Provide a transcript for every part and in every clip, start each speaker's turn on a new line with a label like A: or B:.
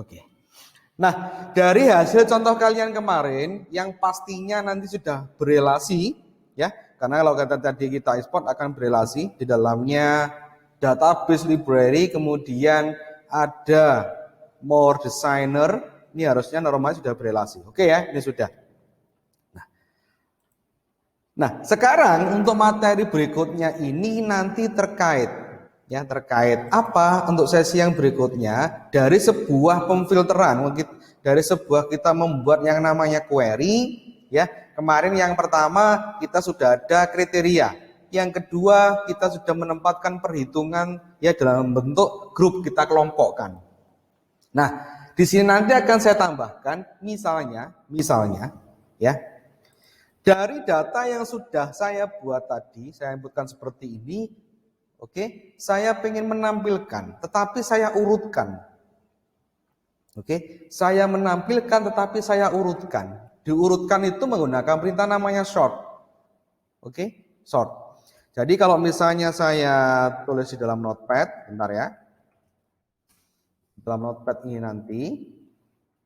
A: Oke. Nah, dari hasil contoh kalian kemarin yang pastinya nanti sudah berelasi ya, karena kalau kata tadi kita export akan berelasi di dalamnya database library, kemudian ada more designer, ini harusnya normalnya sudah berelasi. Oke ya, ini sudah. Nah, sekarang untuk materi berikutnya ini nanti terkait apa untuk sesi yang berikutnya dari sebuah pemfilteran, dari sebuah kita membuat yang namanya query ya. Kemarin yang pertama kita sudah ada kriteria, yang kedua kita sudah menempatkan perhitungan ya dalam bentuk grup, kita kelompokkan. Nah, di sini nanti akan saya tambahkan misalnya ya, dari data yang sudah saya buat tadi, saya inputkan seperti ini. Oke, saya ingin menampilkan, tetapi saya urutkan. Oke, saya menampilkan, tetapi saya urutkan. Diurutkan itu menggunakan perintah namanya sort. Oke, sort. Jadi kalau misalnya saya tulis di dalam notepad, bentar ya. Dalam notepad ini nanti,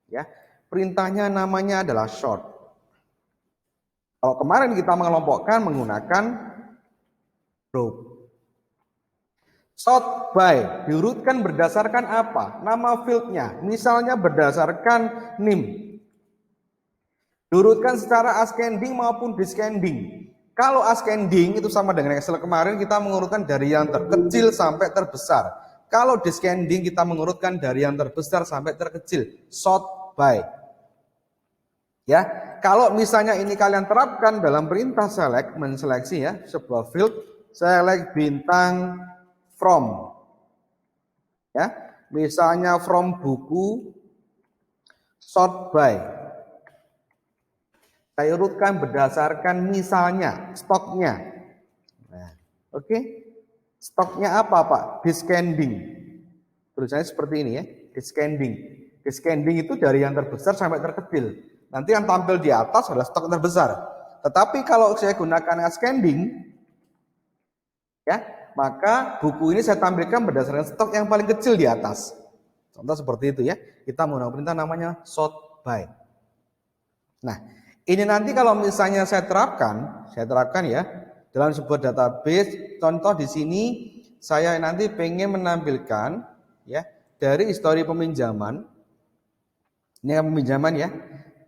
A: ya, perintahnya namanya adalah sort. Kalau kemarin kita mengelompokkan menggunakan group. Sort by, diurutkan berdasarkan apa? Nama fieldnya, misalnya berdasarkan name. Diurutkan secara ascending maupun descending. Kalau ascending itu sama dengan Excel kemarin, kita mengurutkan dari yang terkecil sampai terbesar. Kalau descending kita mengurutkan dari yang terbesar sampai terkecil. Sort by. Ya, kalau misalnya ini kalian terapkan dalam perintah select, menseleksi ya, sebuah field, select bintang from, ya, misalnya from buku, sort by, saya urutkan berdasarkan misalnya stoknya. Nah, oke, stoknya apa Pak? Descending, tulisannya seperti ini ya, descending. Descending itu dari yang terbesar sampai terkecil. Nanti yang tampil di atas adalah stok terbesar. Tetapi kalau saya gunakan ascending, ya, maka buku ini saya tampilkan berdasarkan stok yang paling kecil di atas. Contoh seperti itu ya. Kita menggunakan perintah namanya sort by. Nah, ini nanti kalau misalnya saya terapkan ya dalam sebuah database. Contoh di sini saya nanti pengen menampilkan ya dari histori peminjaman. Ini peminjaman ya.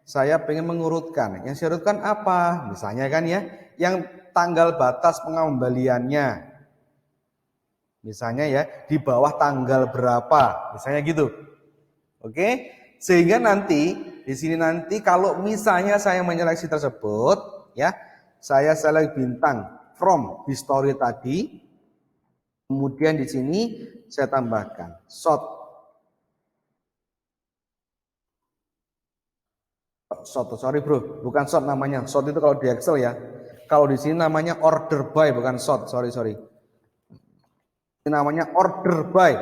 A: Saya pengen mengurutkan. Yang saya urutkan apa? Misalnya kan ya, yang tanggal batas pengembaliannya. Misalnya ya, di bawah tanggal berapa, misalnya gitu. Oke, sehingga nanti di sini nanti kalau misalnya saya menyeleksi tersebut, ya, saya select bintang from history tadi, kemudian di sini saya tambahkan sort, sorry bro, bukan sort namanya, sort itu kalau di Excel ya. Kalau di sini namanya order by, bukan sort, sorry. Namanya order by.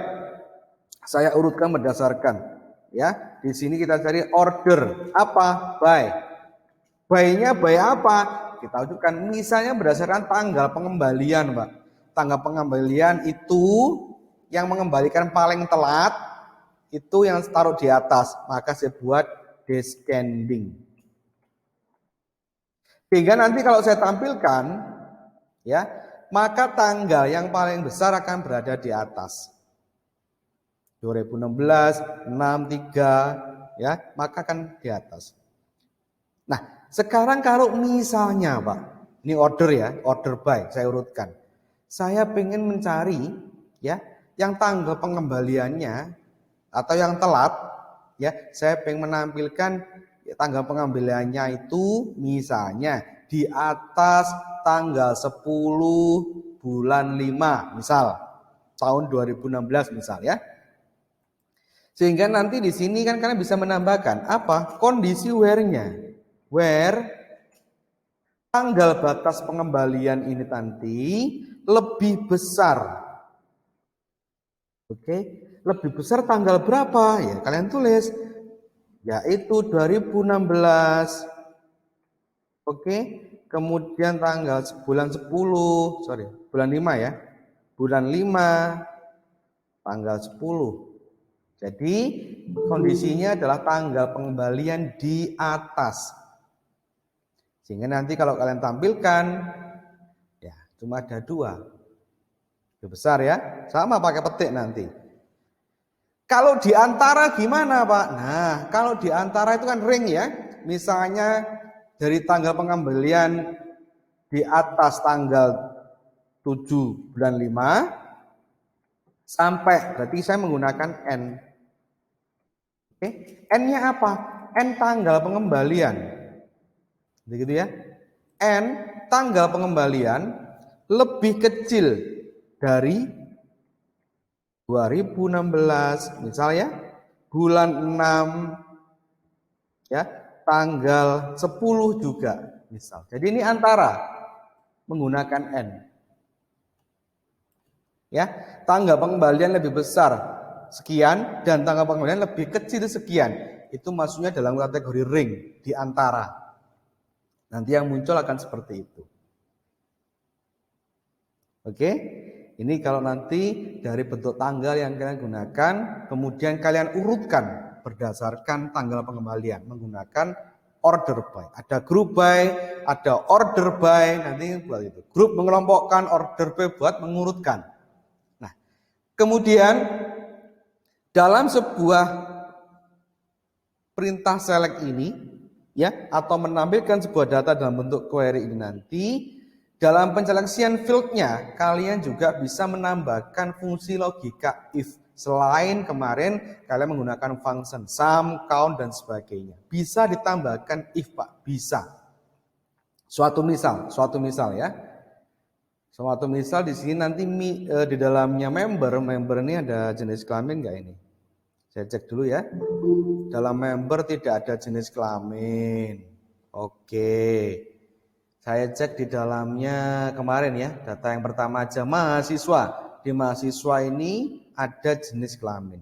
A: Saya urutkan berdasarkan ya. Di sini kita cari order apa? By. By-nya by apa? Kita ajukan misalnya berdasarkan tanggal pengembalian, Pak. Tanggal pengembalian itu yang mengembalikan paling telat itu yang taruh di atas, maka saya buat descending. Sehingga nanti kalau saya tampilkan ya, maka tanggal yang paling besar akan berada di atas. 2016, 63 ya, maka akan di atas. Nah, sekarang kalau misalnya Pak, ini order ya, order by, saya urutkan. Saya ingin mencari ya, yang tanggal pengembaliannya atau yang telat ya, saya ingin menampilkan ya, tanggal pengembaliannya itu misalnya di atas tanggal 10 bulan 5 misal tahun 2016 misal ya. Sehingga nanti di sini kan kalian bisa menambahkan apa? Kondisi where-nya. Where tanggal batas pengembalian ini nanti lebih besar. Oke, lebih besar tanggal berapa? Ya, kalian tulis yaitu 2016. Oke, kemudian tanggal bulan 10, bulan 5 ya. Bulan 5 tanggal 10. Jadi kondisinya adalah tanggal pengembalian di atas. Sehingga nanti kalau kalian tampilkan, ya cuma ada 2. Lebih besar ya, sama pakai petik nanti. Kalau di antara gimana Pak? Nah, kalau di antara itu kan ring ya. Misalnya dari tanggal pengembalian di atas tanggal 7 bulan 5 sampai, berarti saya menggunakan N. Oke, N-nya apa? N tanggal pengembalian. Begitu ya. N tanggal pengembalian lebih kecil dari 2016, misalnya bulan 6 ya, tanggal 10 juga misal. Jadi ini antara menggunakan N. Ya, tanggal pengembalian lebih besar sekian dan tanggal pengembalian lebih kecil sekian. Itu maksudnya dalam kategori ring di antara. Nanti yang muncul akan seperti itu. Oke, ini kalau nanti dari bentuk tanggal yang kalian gunakan, kemudian kalian urutkan berdasarkan tanggal pengembalian menggunakan order by. Ada group by, ada order by, nanti buat itu. Grup mengelompokkan, order by buat mengurutkan. Nah, kemudian dalam sebuah perintah select ini, ya, atau menampilkan sebuah data dalam bentuk query ini nanti, dalam penyeleksian field-nya, kalian juga bisa menambahkan fungsi logika if. Selain kemarin kalian menggunakan function sum, count, dan sebagainya. Bisa ditambahkan if Pak, bisa. Suatu misal ya. Suatu misal di sini nanti di dalamnya member ini ada jenis kelamin nggak ini? Saya cek dulu ya. Dalam member tidak ada jenis kelamin. Oke. Saya cek di dalamnya kemarin ya, data yang pertama aja mahasiswa. Di mahasiswa ini ada jenis kelamin.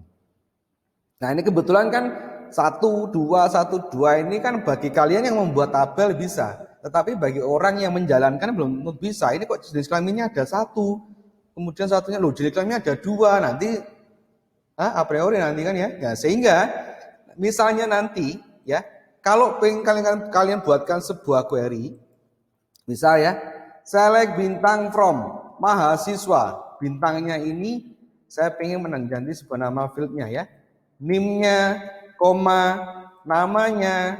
A: Nah ini kebetulan kan 1, 2 ini kan bagi kalian yang membuat tabel bisa. Tetapi bagi orang yang menjalankan belum bisa. Ini kok jenis kelaminnya ada 1. Kemudian satunya loh jenis kelaminnya ada 2. Nanti a priori nanti kan ya. Nah, sehingga misalnya nanti ya, kalau kalian buatkan sebuah query, misal ya, select bintang from mahasiswa. Bintangnya ini saya pengen menganti sebuah nama fieldnya ya. NIM-nya, koma, namanya,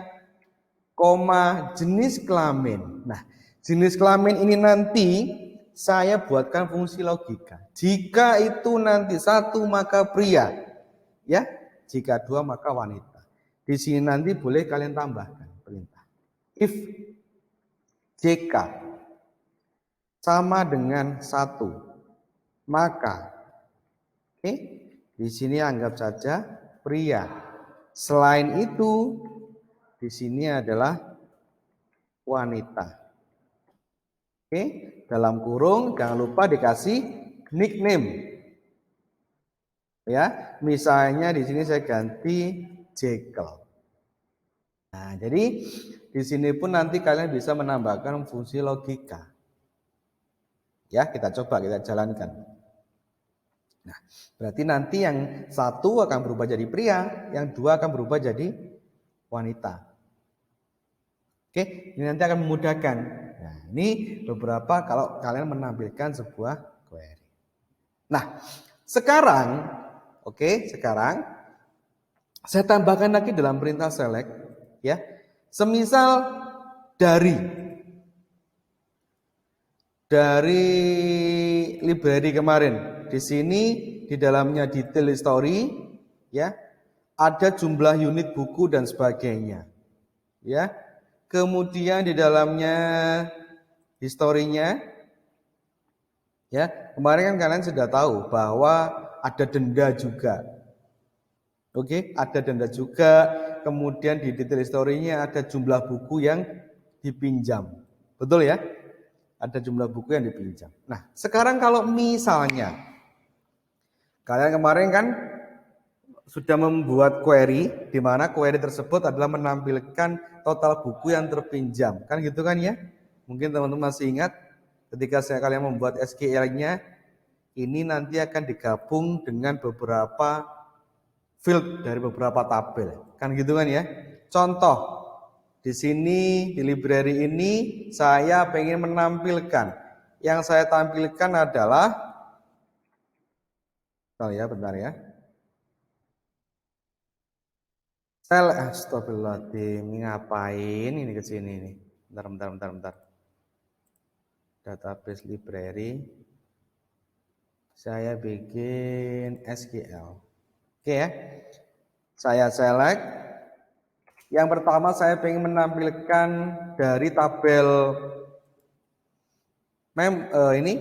A: koma, jenis kelamin. Nah, jenis kelamin ini nanti saya buatkan fungsi logika. Jika itu nanti 1 maka pria, ya. Jika 2 maka wanita. Di sini nanti boleh kalian tambahkan perintah. If JK sama dengan 1, maka oke, di sini anggap saja pria. Selain itu, di sini adalah wanita. Oke, dalam kurung jangan lupa dikasih nickname. Ya, misalnya di sini saya ganti Jekyll. Nah, jadi di sini pun nanti kalian bisa menambahkan fungsi logika. Ya, kita jalankan. Nah, berarti nanti yang 1 akan berubah jadi pria, yang 2 akan berubah jadi wanita. Oke, ini nanti akan memudahkan. Nah, ini beberapa kalau kalian menampilkan sebuah query. Nah, sekarang saya tambahkan lagi dalam perintah select ya. Semisal dari library kemarin, di sini di dalamnya detail history ya, ada jumlah unit buku dan sebagainya. Ya. Kemudian di dalamnya historinya ya, kemarin kan kalian sudah tahu bahwa ada denda juga. Oke, ada denda juga. Kemudian di detail historinya ada jumlah buku yang dipinjam. Betul ya? Ada jumlah buku yang dipinjam. Nah, sekarang kalau misalnya kalian kemarin kan sudah membuat query, di mana query tersebut adalah menampilkan total buku yang terpinjam. Kan gitu kan ya? Mungkin teman-teman masih ingat ketika kalian membuat SQL-nya, ini nanti akan digabung dengan beberapa field dari beberapa tabel. Kan gitu kan ya? Contoh, di sini di library ini saya pengen menampilkan. Yang saya tampilkan adalah bentar ya. Astagfirullahaladzim, ini ngapain ini ke sini nih? Bentar. Database library. Saya bikin SQL. Oke ya. Saya select. Yang pertama saya ingin menampilkan dari tabel ini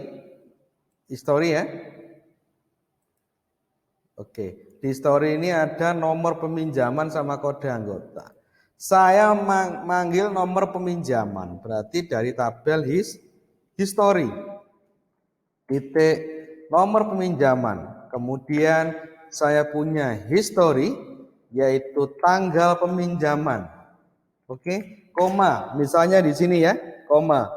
A: history ya. Oke, di history ini ada nomor peminjaman sama kode anggota. Saya manggil nomor peminjaman, berarti dari tabel history. Titik nomor peminjaman. Kemudian saya punya history, yaitu tanggal peminjaman. Oke, koma. Misalnya di sini ya, koma.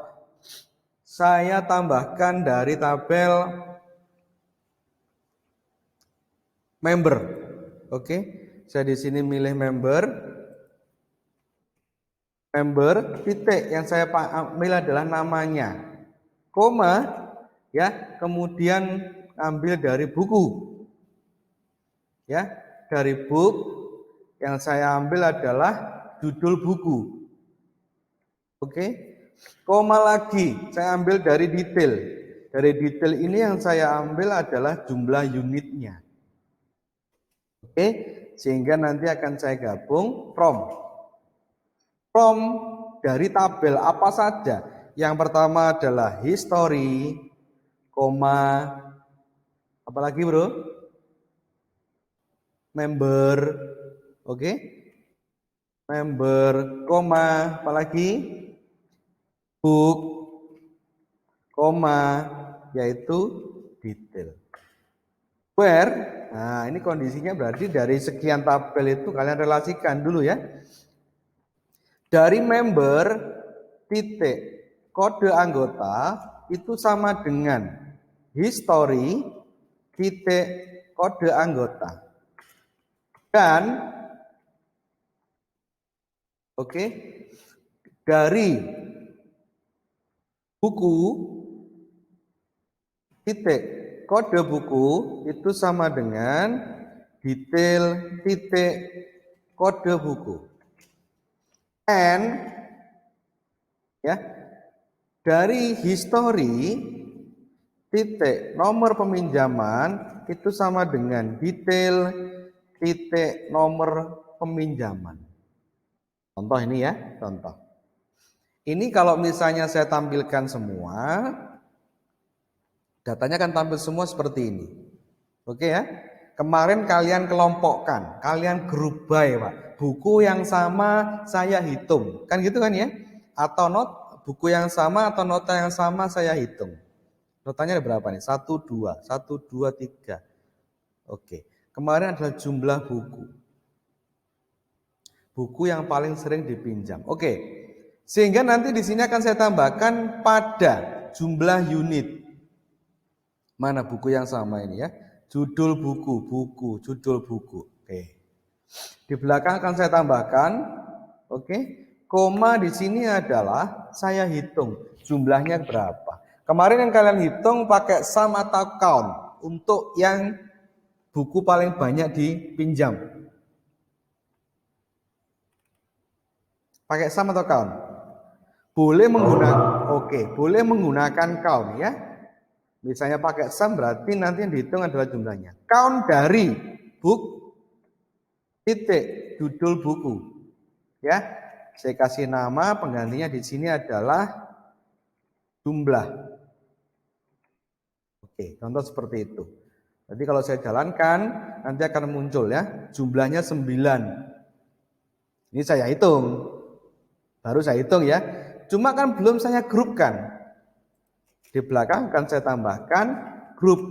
A: Saya tambahkan dari tabel member. Oke, saya di sini milih member. Titik yang saya ambil adalah namanya. Koma, ya, kemudian ambil dari buku. Ya, dari book yang saya ambil adalah judul buku. Oke. Koma lagi, saya ambil dari detail. Dari detail ini yang saya ambil adalah jumlah unitnya. Oke, sehingga nanti akan saya gabung from dari tabel apa saja. Yang pertama adalah history, koma, apalagi bro? Member, oke? Member, koma, apalagi? Book, koma, yaitu detail. Where, nah ini kondisinya berarti dari sekian tabel itu kalian relasikan dulu ya. Dari member titik kode anggota itu sama dengan history titik kode anggota. Dan oke, dari buku titik kode buku itu sama dengan detail titik kode buku. And ya, dari history titik nomor peminjaman itu sama dengan detail titik nomor peminjaman. Contoh ini ya, contoh. Ini kalau misalnya saya tampilkan semua, datanya akan tampil semua seperti ini. Oke ya. Kemarin kalian kelompokkan, kalian group by, Pak. Buku yang sama saya hitung. Kan gitu kan ya? Atau buku yang sama atau nota yang sama saya hitung. Notanya ada berapa nih? 1, 2, 1, 2, 3. Oke. Kemarin adalah jumlah buku. Buku yang paling sering dipinjam. Oke. Sehingga nanti di sini akan saya tambahkan pada jumlah unit. Mana buku yang sama ini ya? Judul buku, judul buku. Oke. Di belakang akan saya tambahkan, oke. Koma di sini adalah saya hitung jumlahnya berapa. Kemarin yang kalian hitung pakai sum atau count untuk yang buku paling banyak dipinjam. Pakai sum atau count? Boleh menggunakan count ya. Misalnya pakai sum berarti nanti yang dihitung adalah jumlahnya. Count dari book titik judul buku. Ya. Saya kasih nama, penggantinya di sini adalah jumlah. Oke, contoh seperti itu. Jadi kalau saya jalankan nanti akan muncul ya, jumlahnya 9. Ini saya hitung. Baru saya hitung ya. Cuma kan belum saya grupkan. Di belakang akan saya tambahkan group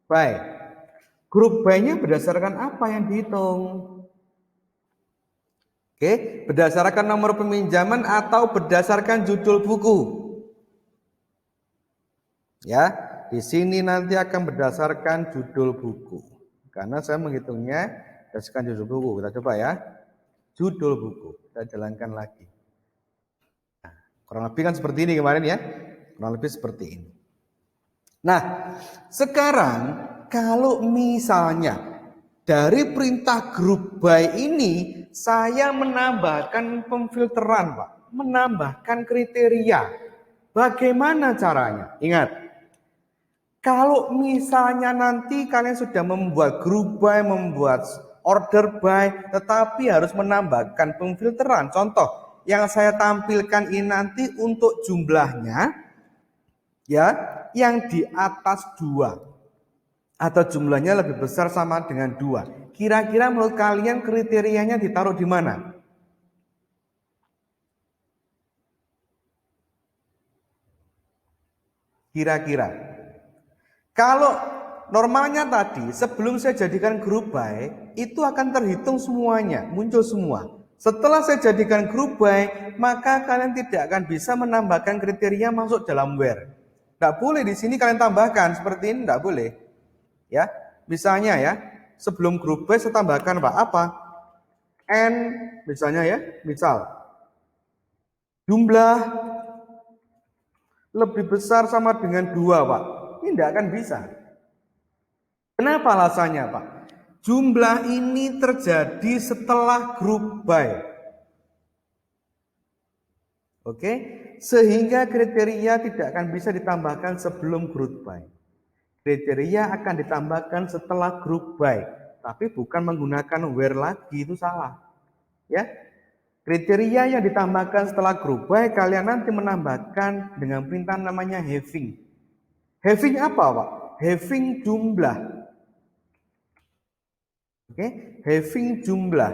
A: by. Group by-nya berdasarkan apa yang dihitung? Oke, berdasarkan nomor peminjaman atau berdasarkan judul buku? Ya, di sini nanti akan berdasarkan judul buku. Karena saya menghitungnya berdasarkan judul buku. Kita coba ya. Judul buku. Kita jalankan lagi. Nah, kurang lebih kan seperti ini kemarin ya. Kurang lebih seperti ini. Nah, sekarang kalau misalnya dari perintah group by ini saya menambahkan pemfilteran, Pak. Menambahkan kriteria. Bagaimana caranya? Ingat, kalau misalnya nanti kalian sudah membuat group by, membuat order by, tetapi harus menambahkan pemfilteran. Contoh, yang saya tampilkan ini nanti untuk jumlahnya, ya, yang di atas 2. Atau jumlahnya lebih besar sama dengan 2. Kira-kira menurut kalian kriterianya ditaruh di mana? Kira-kira. Kalau normalnya tadi sebelum saya jadikan group by itu akan terhitung semuanya, muncul semua. Setelah saya jadikan group by, maka kalian tidak akan bisa menambahkan kriteria masuk dalam where. Tidak boleh di sini kalian tambahkan seperti ini, tidak boleh. Ya, misalnya ya, sebelum group by saya tambahkan apa? N misalnya ya, misal jumlah lebih besar sama dengan 2, Pak. Ini tidak akan bisa. Kenapa alasannya, Pak? Jumlah ini terjadi setelah group by. Oke, sehingga kriteria tidak akan bisa ditambahkan sebelum group by. Kriteria akan ditambahkan setelah group by, tapi bukan menggunakan where lagi, itu salah. Ya. Kriteria yang ditambahkan setelah group by kalian nanti menambahkan dengan perintah namanya having. Having apa, Pak? Having jumlah. Oke, having jumlah.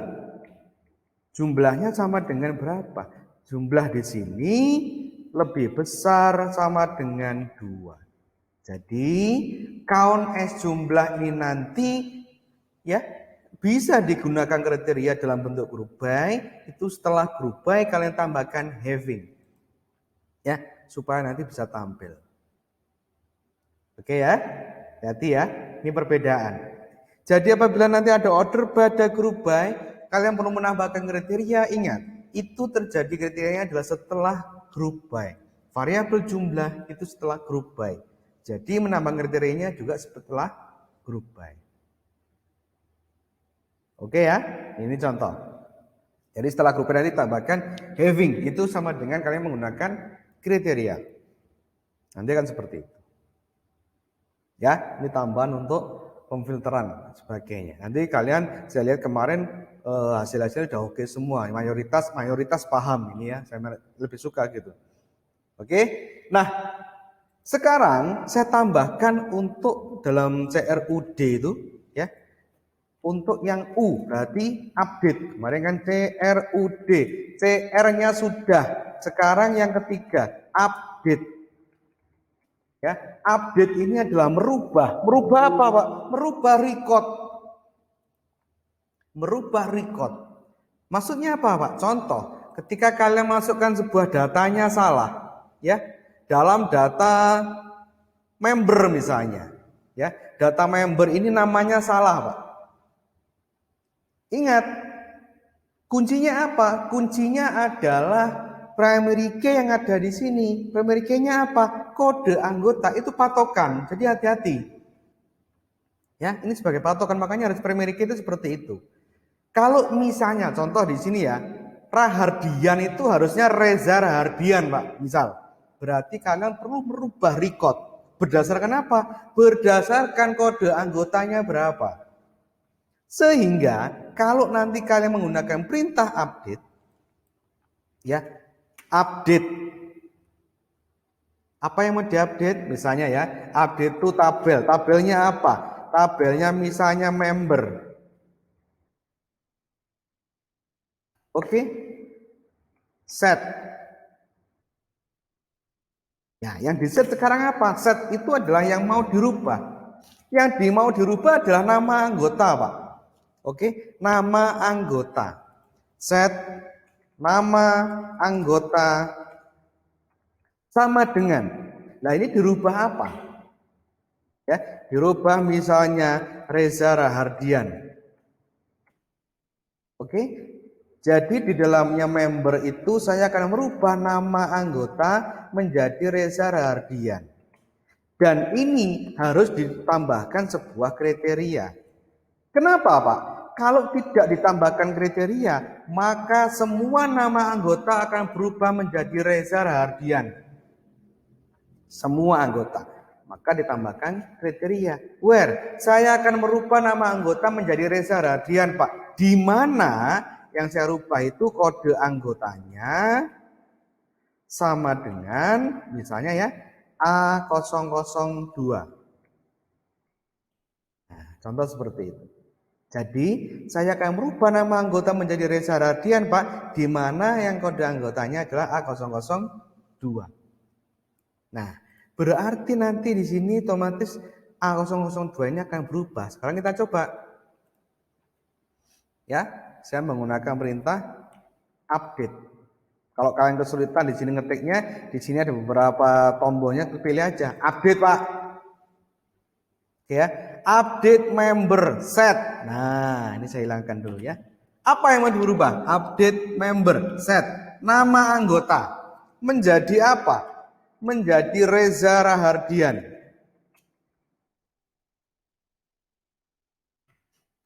A: Jumlahnya sama dengan berapa? Jumlah di sini lebih besar sama dengan 2. Jadi count as jumlah ini nanti ya bisa digunakan kriteria dalam bentuk group by. Itu setelah group by kalian tambahkan having. Ya, supaya nanti bisa tampil. Oke ya, hati ya, ini perbedaan. Jadi apabila nanti ada order by, ada group by, kalian perlu menambahkan kriteria. Ingat, itu terjadi kriterianya adalah setelah group by. Variabel jumlah itu setelah group by. Jadi menambah kriterianya juga setelah group by. Oke ya, ini contoh. Jadi setelah group by nanti tambahkan having, itu sama dengan kalian menggunakan kriteria. Nanti akan seperti itu. Ya, ini tambahan untuk pemfilteran sebagainya. Nanti kalian saya lihat kemarin hasil-hasilnya udah oke semua. Mayoritas paham ini ya. Saya lebih suka gitu. Oke. Nah, sekarang saya tambahkan untuk dalam CRUD itu ya. Untuk yang U berarti update. Kemarin kan CRUD. CR-nya sudah. Sekarang yang ketiga, update. Ya, update ini adalah merubah. Merubah apa, Pak? Merubah record. Merubah record. Maksudnya apa, Pak? Contoh, ketika kalian masukkan sebuah datanya salah, ya, dalam data member misalnya, ya, data member ini namanya salah, Pak. Ingat, kuncinya apa? Kuncinya adalah primary key yang ada di sini. Primary key-nya apa? Kode anggota itu patokan. Jadi hati-hati. Ya, ini sebagai patokan, makanya harus primary key itu seperti itu. Kalau misalnya contoh di sini ya, Rahardian itu harusnya Reza Rahardian, Pak. Misal. Berarti kalian perlu merubah record. Berdasarkan apa? Berdasarkan kode anggotanya berapa. Sehingga kalau nanti kalian menggunakan perintah update, ya, update. Apa yang mau diupdate? Misalnya ya, update to tabel. Tabelnya apa? Tabelnya misalnya member. Oke. Set. Ya, yang di set sekarang apa? Set itu adalah yang mau dirubah. Yang mau dirubah adalah nama anggota, Pak. Oke, nama anggota. Set nama anggota sama dengan. Nah, ini dirubah apa? Ya, dirubah misalnya Reza Rahardian. Oke. Jadi di dalamnya member itu saya akan merubah nama anggota menjadi Reza Rahardian. Dan ini harus ditambahkan sebuah kriteria. Kenapa, Pak? Kalau tidak ditambahkan kriteria, maka semua nama anggota akan berubah menjadi Reza Rahardian. Semua anggota. Maka ditambahkan kriteria. Where? Saya akan merubah nama anggota menjadi Reza Rahardian, Pak. Di mana yang saya rubah itu kode anggotanya sama dengan misalnya ya A002. Nah, contoh seperti itu. Jadi saya akan merubah nama anggota menjadi Reza Rahardian, Pak, di mana yang kode anggotanya adalah A002. Nah, berarti nanti di sini otomatis A002 ini akan berubah. Sekarang kita coba. Ya, saya menggunakan perintah update. Kalau kalian kesulitan di sini ngetiknya, di sini ada beberapa tombolnya, pilih aja update, Pak. Ya, update member set. Nah, ini saya hilangkan dulu ya. Apa yang mau dirubah? Update member set. Nama anggota menjadi apa? Menjadi Reza Rahardian.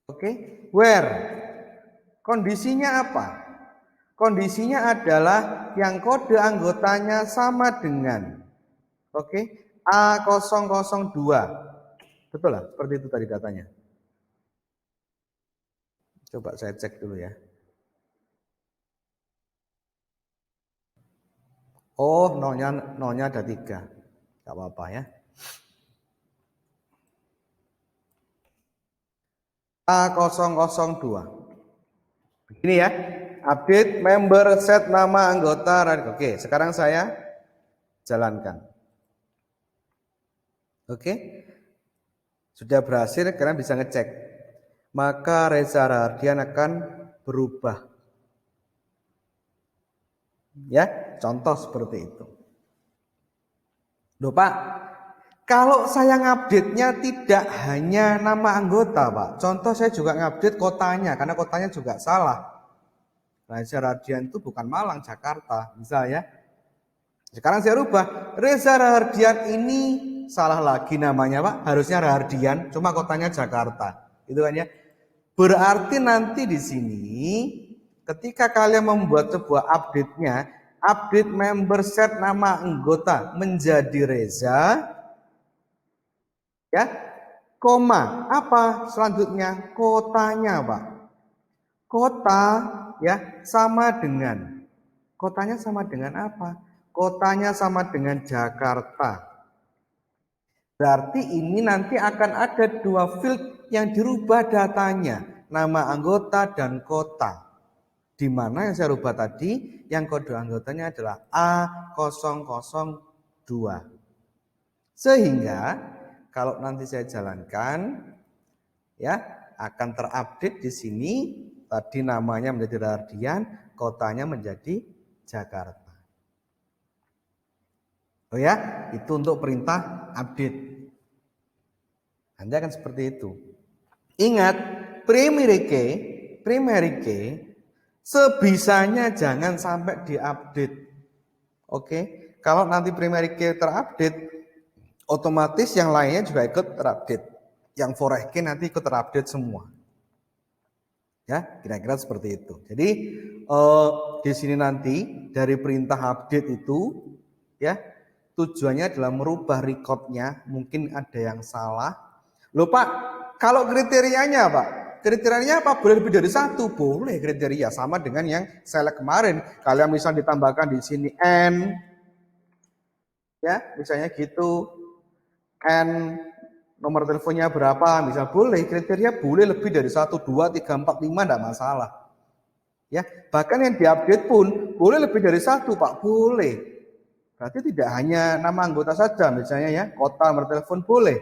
A: Oke, where? Kondisinya apa? Kondisinya adalah yang kode anggotanya sama dengan A002. Betul lah, seperti itu tadi datanya. Coba saya cek dulu ya. Oh, nolnya ada 3. Gak apa-apa ya. A002. Begini ya. Update member set nama anggota. Oke, sekarang saya jalankan. Oke. Sudah berhasil, kalian bisa ngecek. Maka Reza Rahardian akan berubah. Ya, contoh seperti itu. Loh Pak, kalau saya ngupdate-nya tidak hanya nama anggota, Pak. Contoh saya juga ngupdate kotanya, karena kotanya juga salah. Reza Rahardian itu bukan Malang, Jakarta, misalnya. Sekarang saya rubah, Reza Rahardian ini salah lagi namanya, Pak. Harusnya Rahardian, cuma kotanya Jakarta. Itu kan ya. Berarti nanti di sini ketika kalian membuat sebuah update-nya, update member set nama anggota menjadi Reza, ya, koma, apa selanjutnya? Kotanya, Pak. Kota, ya, sama dengan. Kotanya sama dengan apa? Kotanya sama dengan Jakarta. Berarti ini nanti akan ada 2 field yang dirubah datanya. Nama anggota dan kota. Di mana yang saya rubah tadi, yang kode anggotanya adalah A002. Sehingga kalau nanti saya jalankan, ya akan terupdate di sini. Tadi namanya menjadi Rahardian, kotanya menjadi Jakarta. Oh ya, itu untuk perintah update. Anda akan seperti itu. Ingat, primary key sebisanya jangan sampai diupdate. Oke, kalau nanti primary key terupdate, otomatis yang lainnya juga ikut terupdate. Yang foreign key nanti ikut terupdate semua. Ya, kira-kira seperti itu. Jadi di sini nanti dari perintah update itu, ya tujuannya adalah merubah recordnya. Mungkin ada yang salah. Loh Pak, kalau kriterianya Pak, kriterianya apa? Boleh lebih dari 1? Boleh kriteria, sama dengan yang select kemarin. Kalian misal ditambahkan di sini N, ya misalnya gitu, N nomor teleponnya berapa, misal boleh, kriteria boleh lebih dari 1, 2, 3, 4, 5, tidak masalah. Ya, bahkan yang diupdate pun boleh lebih dari 1 Pak, boleh. Berarti tidak hanya nama anggota saja, misalnya ya, kota, nomor telepon boleh.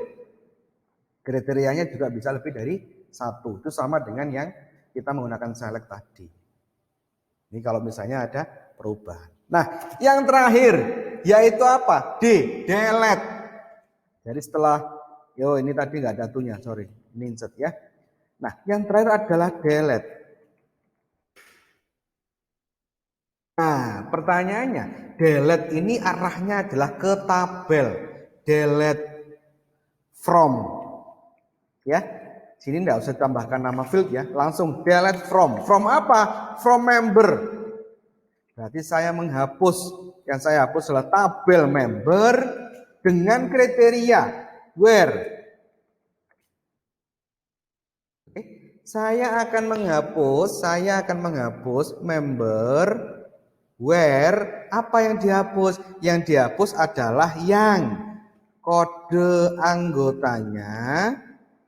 A: Kriterianya juga bisa lebih dari 1. Itu sama dengan yang kita menggunakan select tadi. Ini kalau misalnya ada perubahan. Nah, yang terakhir yaitu apa? D, delete. Jadi setelah Yo, ini tadi nggak ada tunya, sorry. Ini insert ya. Nah, yang terakhir adalah delete. Nah, pertanyaannya, delete ini arahnya adalah ke tabel. Delete from. Ya, sini nggak usah tambahkan nama field ya, langsung delete from. From apa? From member. Berarti saya menghapus, yang saya hapus adalah tabel member dengan kriteria where. Oke, saya akan menghapus member where. Apa yang dihapus? Yang dihapus adalah yang kode anggotanya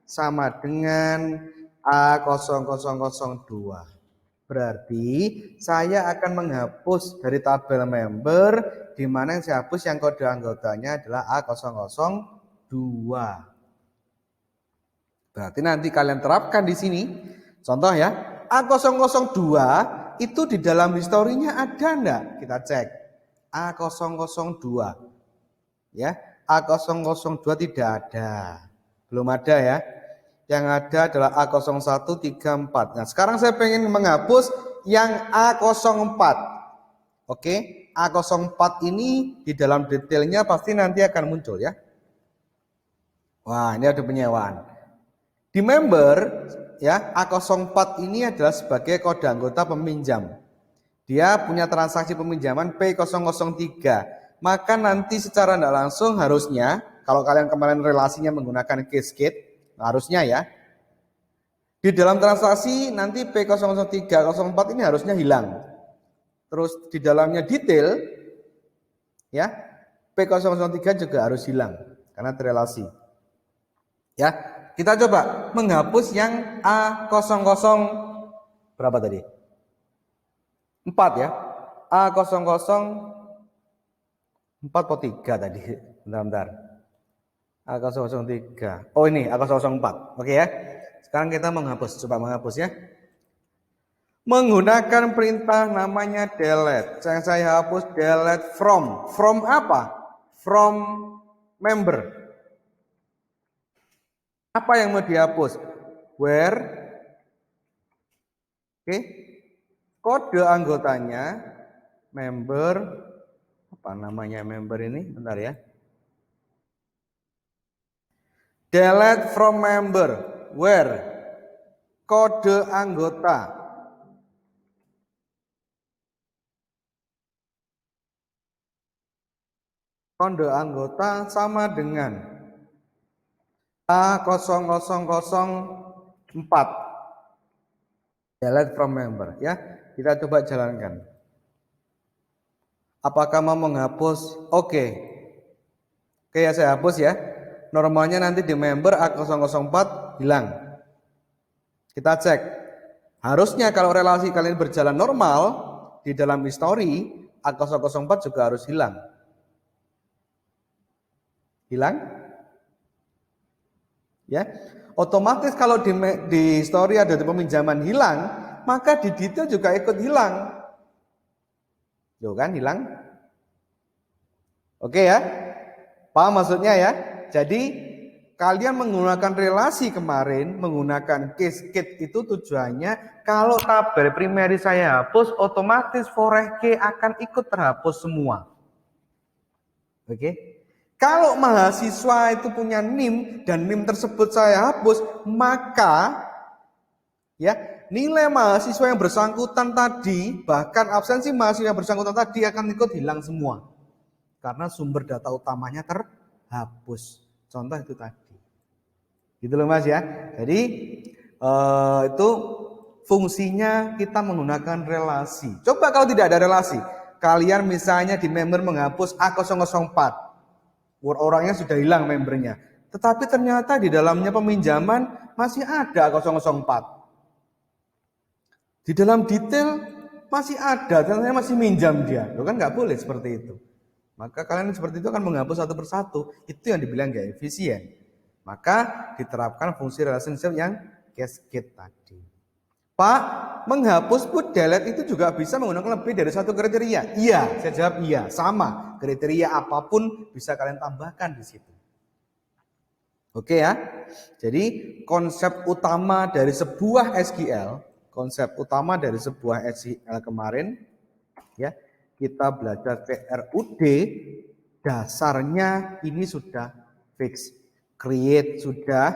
A: sama dengan A0002. Berarti saya akan menghapus dari tabel member, di mana yang saya hapus yang kode anggotanya adalah A002. Berarti nanti kalian terapkan di sini. Contoh ya, A002 itu di dalam historinya ada enggak? Kita cek. A002. Ya, A002 tidak ada. Belum ada ya. Yang ada adalah A0134. Nah, sekarang saya pengen menghapus yang A04. Oke, A04 ini di dalam detailnya pasti nanti akan muncul ya. Wah, ini ada penyewaan. Di member ya, A04 ini adalah sebagai kode anggota peminjam. Dia punya transaksi peminjaman P003. Maka nanti secara tidak langsung harusnya, kalau kalian kemarin relasinya menggunakan cascade, harusnya ya, di dalam transaksi nanti P003, 04 ini harusnya hilang. Terus di dalamnya detail, ya, P003 juga harus hilang karena terrelasi. Ya, kita coba menghapus yang A00 berapa tadi? 4 ya. A00 4 atau 3 tadi. Bentar. A003. Oh ini A004. Oke ya. Sekarang kita menghapus. Coba menghapus ya. Menggunakan perintah namanya delete. Yang saya hapus delete from. From apa? From member. Apa yang mau dihapus? Where. Oke. Kode anggotanya member. Apa namanya member ini? Bentar ya. Delete from member, where kode anggota. Kode anggota sama dengan A0004. Delete from member ya. Kita coba jalankan. Apakah mau menghapus? Oke. Oke ya, saya hapus ya. Normalnya nanti di member A004 hilang. Kita cek. Harusnya kalau relasi kalian berjalan normal, di dalam history A004 juga harus hilang. Hilang? Ya. Otomatis kalau di history ada di peminjaman hilang, maka di detail juga ikut hilang. Yo kan hilang? Oke ya. Paham maksudnya ya? Jadi kalian menggunakan relasi kemarin, menggunakan cascade itu tujuannya kalau tabel primary saya hapus, otomatis forex key akan ikut terhapus semua. Oke? Kalau mahasiswa itu punya NIM dan NIM tersebut saya hapus, maka ya nilai mahasiswa yang bersangkutan tadi, bahkan absensi mahasiswa yang bersangkutan tadi akan ikut hilang semua. Karena sumber data utamanya terhapus. Contoh itu tadi. Gitu loh Mas ya. Jadi itu fungsinya kita menggunakan relasi. Coba kalau tidak ada relasi. Kalian misalnya di member menghapus A004. Orangnya sudah hilang membernya. Tetapi ternyata di dalamnya peminjaman masih ada A004. Di dalam detail masih ada. Ternyata masih minjam dia. Loh kan nggak boleh seperti itu. Maka kalian seperti itu akan menghapus satu persatu. Itu yang dibilang gak efisien. Maka diterapkan fungsi relationship yang cascade tadi. Pak, menghapus put delete itu juga bisa menggunakan lebih dari satu kriteria. Iya, saya jawab iya. Sama, kriteria apapun bisa kalian tambahkan di situ. Oke ya. Jadi konsep utama dari sebuah SQL kemarin ya, kita belajar CRUD, dasarnya ini sudah fix. Create sudah,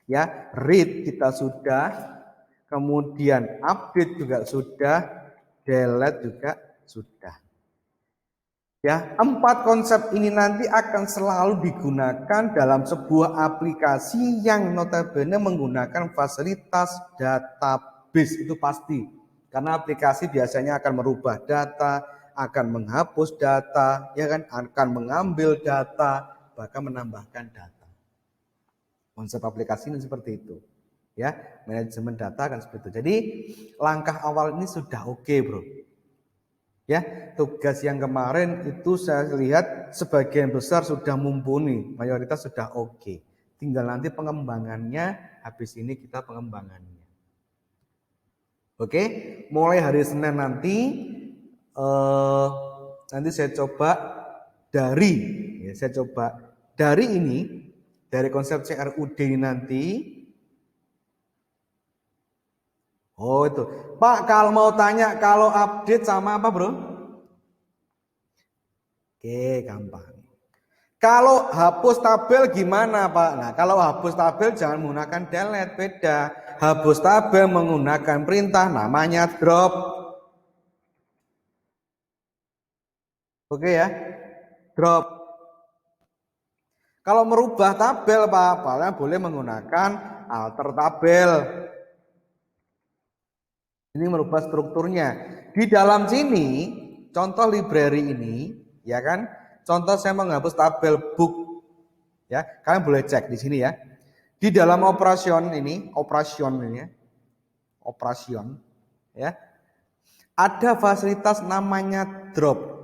A: ya, read kita sudah, kemudian update juga sudah, delete juga sudah. Ya, 4 konsep ini nanti akan selalu digunakan dalam sebuah aplikasi yang notabene menggunakan fasilitas database, itu pasti. Karena aplikasi biasanya akan merubah data, akan menghapus data, ya kan, akan mengambil data, bahkan menambahkan data. Konsep aplikasi ini seperti itu. Ya, manajemen data akan seperti itu. Jadi, langkah awal ini sudah oke, Bro. Ya, tugas yang kemarin itu saya lihat sebagian besar sudah mumpuni, mayoritas sudah oke. Tinggal nanti pengembangannya, habis ini kita pengembangannya. Oke, mulai hari Senin nanti saya coba dari ini, dari konsep CRUD ini nanti. Oh itu, Pak, kalau mau tanya kalau update sama apa, Bro? Oke, gampang. Kalau hapus tabel gimana, Pak? Nah, kalau hapus tabel jangan menggunakan delete, beda. Hapus tabel menggunakan perintah namanya drop. Oke ya, drop. Kalau merubah tabel, Pak, kalian boleh menggunakan alter tabel. Ini merubah strukturnya. Di dalam sini, contoh library ini, ya kan? Contoh saya menghapus tabel book, ya. Kalian boleh cek di sini ya. Di dalam operation, ya. Ada fasilitas namanya drop.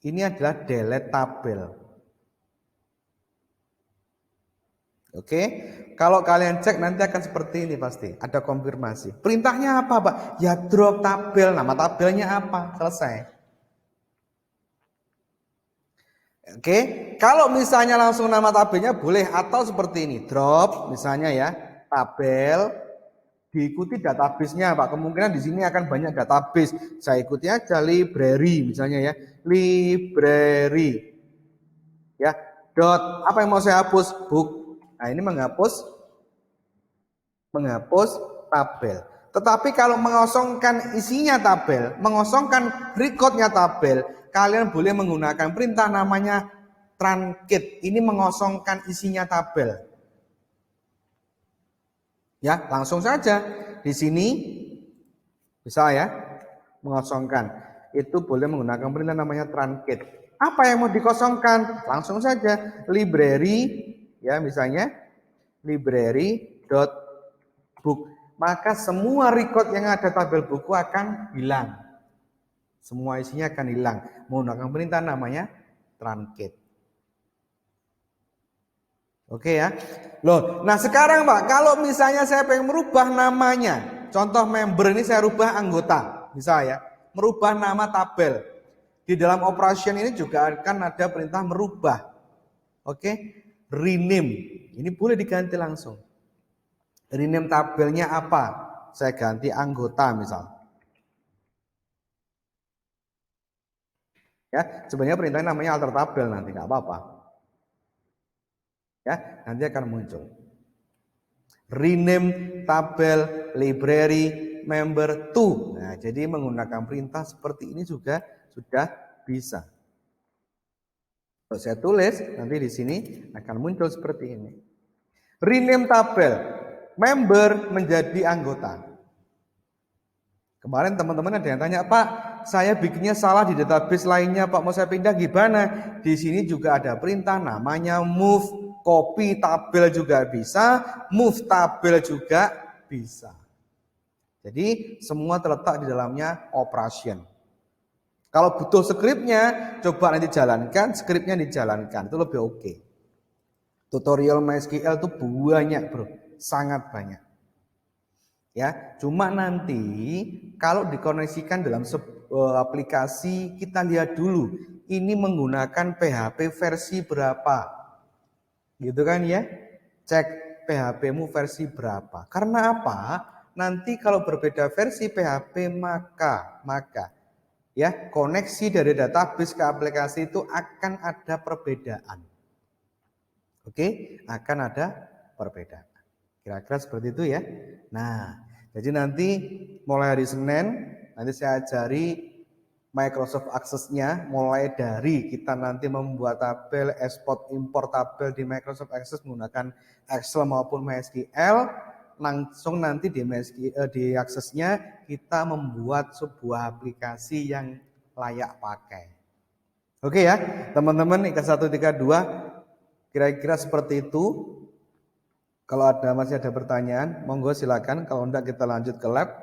A: Ini adalah delete tabel. Oke, kalau kalian cek nanti akan seperti ini pasti, ada konfirmasi. Perintahnya apa, Pak? Ya drop tabel, nama tabelnya apa? Selesai. Oke, kalau misalnya langsung nama tabelnya boleh, atau seperti ini, drop misalnya ya, tabel diikuti database-nya, Pak. Kemungkinan di sini akan banyak database. Saya ikuti aja library misalnya ya, library. Ya, dot apa yang mau saya hapus? Book. Nah, ini menghapus tabel. Tetapi kalau mengosongkan isinya tabel, mengosongkan recordnya tabel, kalian boleh menggunakan perintah namanya truncate. Ini mengosongkan isinya tabel. Ya, langsung saja di sini bisa ya, mengosongkan. Itu boleh menggunakan perintah namanya truncate. Apa yang mau dikosongkan? Langsung saja library, ya, misalnya library.book. Maka semua record yang ada tabel buku akan hilang. Semua isinya akan hilang. Menggunakan perintah namanya truncate. Oke ya. Loh, nah sekarang Pak, kalau misalnya saya pengen merubah namanya, contoh member ini saya rubah anggota, misalnya merubah nama tabel. Di dalam operation ini juga akan ada perintah merubah. Oke, rename. Ini boleh diganti langsung. Rename tabelnya apa? Saya ganti anggota misal. Ya, sebenarnya perintahnya namanya alter tabel nanti, nggak apa-apa. Ya, nanti akan muncul. Rename tabel library member to. Nah, jadi menggunakan perintah seperti ini juga sudah bisa. Kalau saya tulis, nanti di sini akan muncul seperti ini. Rename tabel member menjadi anggota. Kemarin teman-teman ada yang tanya, Pak, saya bikinnya salah di database lainnya, Pak, mau saya pindah gimana? Di sini juga ada perintah namanya move. Copy tabel juga bisa, move tabel juga bisa. Jadi semua terletak di dalamnya operation. Kalau butuh skripnya, coba nanti jalankan, skripnya dijalankan, itu lebih oke. Tutorial MySQL itu banyak, Bro, sangat banyak. Ya, cuma nanti kalau dikoneksikan dalam aplikasi, kita lihat dulu ini menggunakan PHP versi berapa. Gitu kan ya? Cek PHP-mu versi berapa. Karena apa? Nanti kalau berbeda versi PHP maka ya koneksi dari database ke aplikasi itu akan ada perbedaan. Oke, akan ada perbedaan. Kira-kira seperti itu ya. Nah, jadi nanti mulai hari Senin nanti saya ajari Microsoft Access-nya mulai dari kita nanti membuat tabel, export import tabel di Microsoft Access menggunakan Excel maupun MySQL, langsung nanti di Access-nya kita membuat sebuah aplikasi yang layak pakai. Oke ya, teman-teman IK 132 kira-kira seperti itu. Kalau masih ada pertanyaan, monggo silakan. Kalau enggak kita lanjut ke lab.